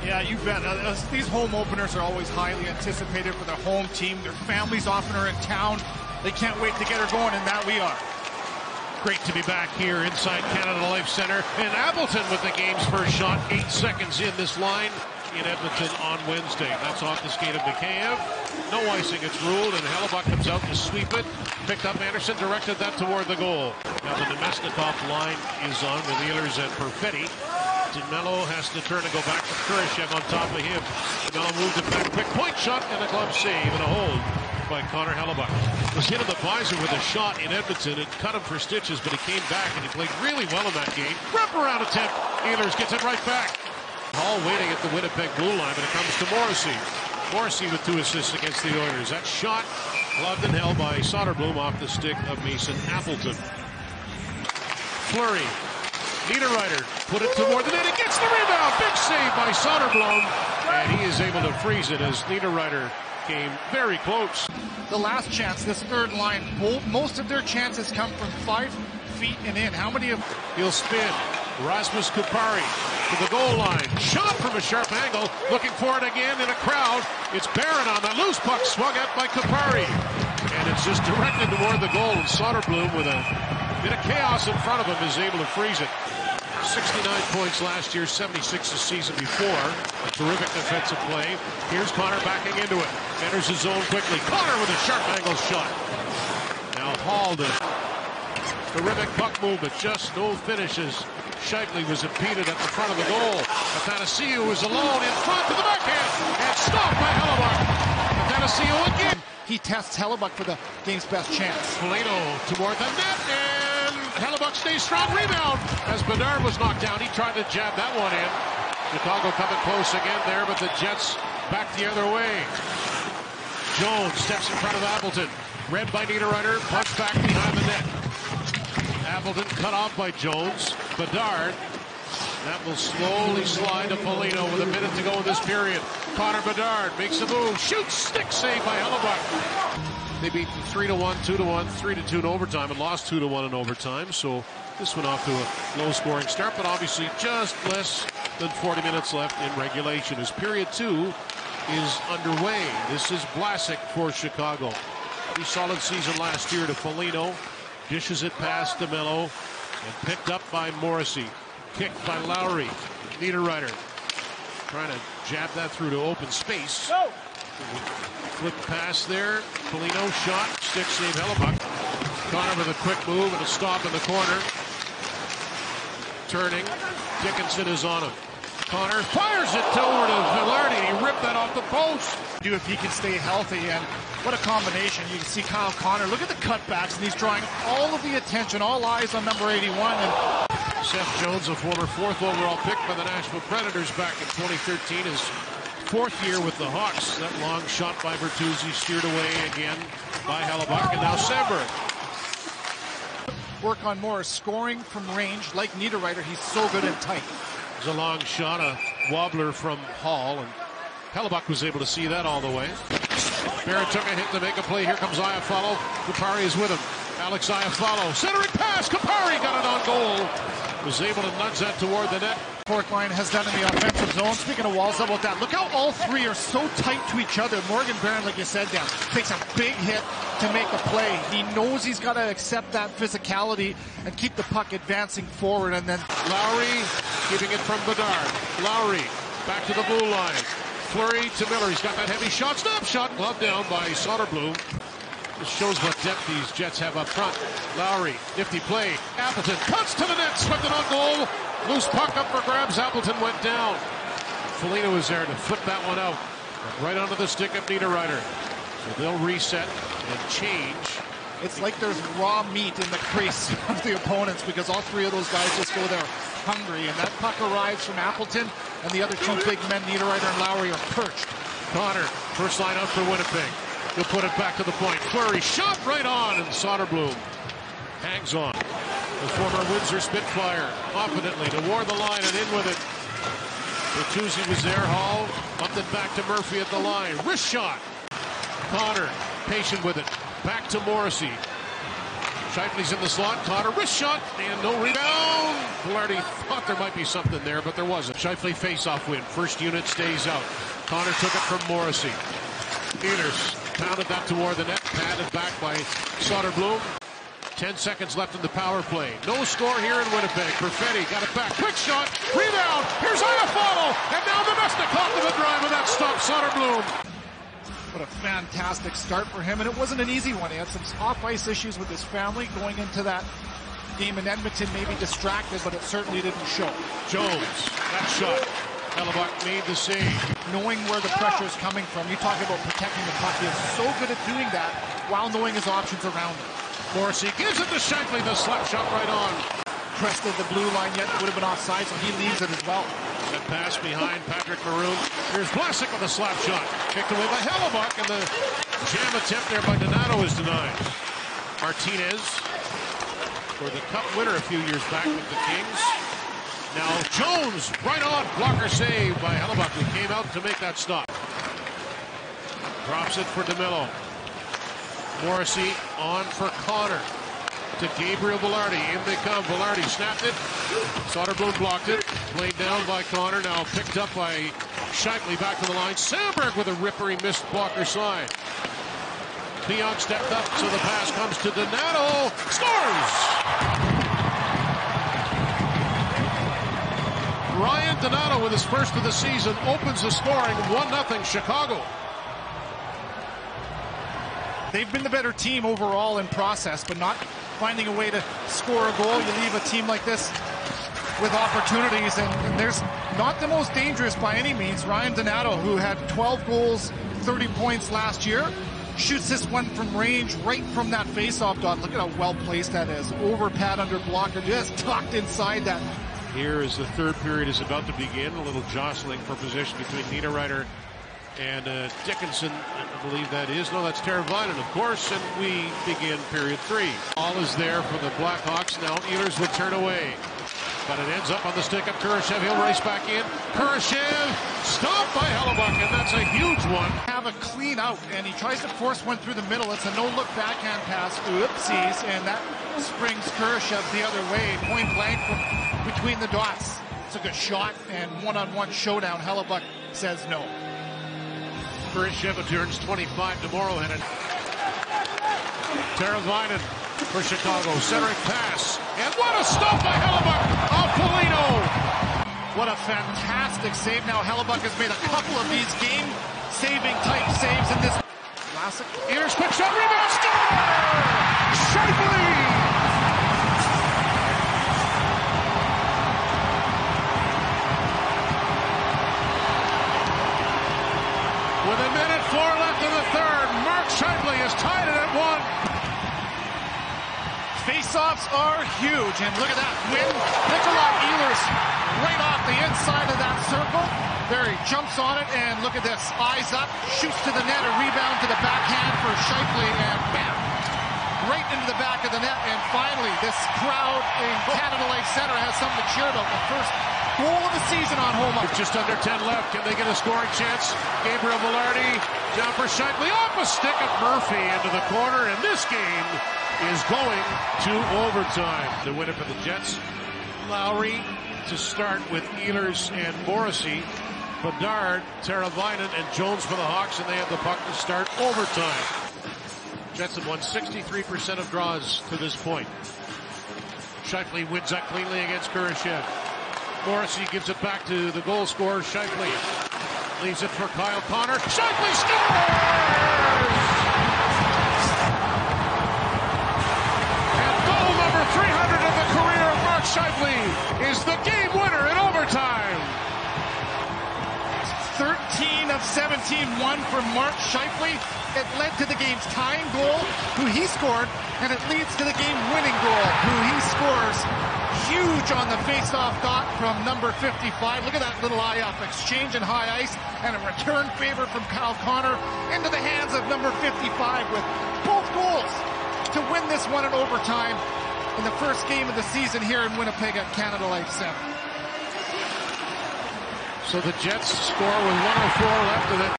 Yeah, you bet. These home openers are always highly anticipated for their home team. Their families often are in town. They can't wait to get her going, and that we are. Great to be back here inside Canada Life Centre. And Appleton with the game's first shot, 8 seconds in this line in Edmonton on Wednesday. That's off the skate of Mikheyev. No icing, it's ruled, and Hellebuyck comes out to sweep it. Picked up Anderson, directed that toward the goal. Now the Nemesnikov line is on with Ehlers and Perfetti. DeMello has to turn and go back to Kurashev on top of him. DeMello moved it back, quick point shot, and a glove save and a hold by Connor Hellebuyck. Was hit in the visor with a shot in Edmonton. It cut him for stitches, but he came back and he played really well in that game. Wraparound attempt. Ehlers gets it right back. Hall waiting at the Winnipeg blue line, but it comes to Morrissey. Morrissey with 2 assists against the Oilers. That shot gloved and held by Soderblom off the stick of Mason Appleton. Fleury. Niederreiter put it toward the net. He gets the rebound. Big save by Soderblom. And he is able to freeze it as Niederreiter came very close. The last chance, this third line, most of their chances come from 5 feet and in. How many of... He'll spin. Rasmus Kupari to the goal line. Shot from a sharp angle. Looking for it again in a crowd. It's Barron on the loose puck, swung at by Kupari. And it's just directed toward the goal. And Soderblom, with a bit of chaos in front of him, is able to freeze it. 69 points last year, 76 the season before. A terrific defensive play. Here's Connor backing into it. Enters the zone quickly. Connor with a sharp angle shot. Now Hall to terrific puck movement. Just no finishes. Scheifele was impeded at the front of the goal. Athanasiou was alone in front to the backhand. And stopped by Hellebuyck. Athanasiou again. He tests Hellebuyck for the game's best chance. Polino toward the net, and Hellebuyck stays strong. Rebound as Bedard was knocked down. He tried to jab that one in. Chicago coming close again there, but the Jets back the other way. Jones steps in front of Appleton. Read by Niederreiter, punched back behind the net. Appleton cut off by Jones. Bedard. That will slowly slide to Polino with a minute to go in this period. Connor Bedard makes a move, shoots, stick save by Hellebuyck. They beat 3-1, 2-1, 3-2 in overtime, and lost 2-1 in overtime. So this went off to a low-scoring start, but obviously just less than 40 minutes left in regulation as period 2 is underway. This is Vlasic for Chicago. Pretty solid season last year to Polino. Dishes it past DeMello and picked up by Morrissey. Kicked by Lowry. Niederreiter trying to jab that through to open space. Go. Flip pass there. Polino shot. Stick save Hellebuyck. Connor with a quick move and a stop in the corner. Turning. Dickinson is on him. Connor fires it over to Velarde. He ripped that off the post. If he can stay healthy, and what a combination. You can see Kyle Connor. Look at the cutbacks, and he's drawing all of the attention, all eyes on number 81. And Seth Jones, a former 4th overall pick by the Nashville Predators back in 2013, his 4th year with the Hawks. That long shot by Bertuzzi steered away again by Hellebuyck, and now Sandberg. Work on more scoring from range, like Niederreiter. He's so good and tight. There's a long shot, a wobbler from Hall, and Hellebuyck was able to see that all the way. Barron took a hit to make a play. Here comes Iafallo. Kupari is with him. Alex Iafallo, centering pass. Kupari got it on goal. Was able to nudge that toward the net. Fourth line has done in the offensive zone. Speaking of walls, how about that? Look how all three are so tight to each other. Morgan Barron, like you said, down, takes a big hit to make a play. He knows he's got to accept that physicality and keep the puck advancing forward. And then Lowry giving it from Bedard. Lowry back to the blue line. Fleury to Miller. He's got that heavy shot. Snap shot. Glove down by Soderblom. This shows what depth these Jets have up front. Lowry, nifty play. Appleton cuts to the net. Swept it on goal. Loose puck up for grabs. Appleton went down. Foligno was there to flip that one out. Right onto the stick of Niederreiter. So they'll reset and change. It's like there's raw meat in the crease of the opponents because all three of those guys just go there hungry. And that puck arrives from Appleton, and the other two big men, Niederreiter and Lowry, are perched. Connor, first line out for Winnipeg. He'll put it back to the point. Fleury shot right on, and Soderblom hangs on. The former Windsor Spitfire confidently toward the line and in with it. Bertuzzi was there. Hall bumped it back to Murphy at the line. Wrist shot. Connor patient with it. Back to Morrissey. Scheifele's in the slot. Connor, wrist shot, and no rebound. Velarde thought there might be something there, but there wasn't. Scheifele face-off win. First unit stays out. Connor took it from Morrissey. Ehlers pounded that toward the net, padded back by Soderblom. 10 seconds left in the power play. No score here in Winnipeg. Perfetti got it back. Quick shot. Rebound. Here's Iafallo. And now Domestikov to the drive, and that stops Soderblom. What a fantastic start for him, and it wasn't an easy one. He had some off-ice issues with his family going into that game in Edmonton, maybe distracted, but it certainly didn't show. Jones, that shot. Hellebuyck made the save. Knowing where the pressure is coming from, you talk about protecting the puck. He is so good at doing that while knowing his options around him. Morrissey gives it to Scheifele, the slap shot right on. Crested the blue line, yet would have been offside, so he leaves it as well. That pass behind Patrick Maroon. Here's Vlasic with a slap shot. Kicked away by Hellebuyck, and the jam attempt there by Donato is denied. Martinez for the cup winner a few years back with the Kings. Now Jones right on. Blocker save by Hellebuyck, who came out to make that stop. Drops it for DeMello. Morrissey on for Connor. To Gabriel Velarde. In they come. Velarde snapped it. Soderblom blocked it. Played down by Connor. Now picked up by Scheifele back to the line. Sandberg with a ripper. He missed blocker side. Pionk stepped up, so the pass comes to Donato. Scores! Ryan Donato with his first of the season opens the scoring. 1-0 Chicago. They've been the better team overall in process, but not finding a way to score a goal. You leave a team like this with opportunities, and there's not the most dangerous by any means. Ryan Donato, who had 12 goals, 30 points last year, shoots this one from range right from that face-off dot. Look at how well placed that is. Over pad under blocker, just tucked inside that. Here as the third period is about to begin, a little jostling for position between Niederreiter and Dickinson, I believe that is. No, that's Teravainen, of course, and we begin period 3. All is there for the Blackhawks. Now Ehlers would turn away, but it ends up on the stick of Kurashev. He'll race back in. Kurashev stopped by Hellebuyck, and that's a huge one. Have a clean out, and he tries to force one through the middle. It's a no-look backhand pass. Oopsies, and that springs Kurashev the other way, point blank from between the dots. It's a good shot, and one-on-one showdown. Hellebuyck says no. Kurashev turns 25 tomorrow, and Teravainen for Chicago. Centering pass, and what a stop by Hellebuyck off Polino. What a fantastic save. Now Hellebuyck has made a couple of these game-saving type saves in this. Classic. Ehlers quick shot, rebound, score! Scheifele! With 1:04 left in the third, Mark Scheifele has tied it at 1. Face-offs are huge, and look at that win. Nikolai Ehlers right off the inside of that circle. There he jumps on it, and look at this. Eyes up, shoots to the net, a rebound to the backhand for Scheifele, and bam! Right into the back of the net, and finally, this crowd in Canada Life Center has something to cheer about. The first goal of the season on home ice. Just under 10 left. Can they get a scoring chance? Gabriel Velarde down for Scheifele. Off a stick of Murphy into the corner, and this game is going to overtime. To win it for the Jets. Lowry to start with Ehlers and Morrissey. Bedard, Teravainen, and Jones for the Hawks, and they have the puck to start overtime. Jets have won 63% of draws to this point. Scheifele wins that cleanly against Kurashev. Morrissey gives it back to the goal scorer, Scheifele. Leaves it for Kyle Connor. Scheifele scores! And goal number 300 of the career of Mark Scheifele is the game winner in overtime. 13 of 17 won for Mark Scheifele. It led to the game's tying goal, who he scored, and it leads to the game-winning goal, who he scores. Huge on the face-off dot from number 55. Look at that little eye-up exchange in high ice, and a return favor from Kyle Connor into the hands of number 55 with both goals to win this one in overtime in the first game of the season here in Winnipeg at Canada Life Center. So the Jets score with 1:04 left in it.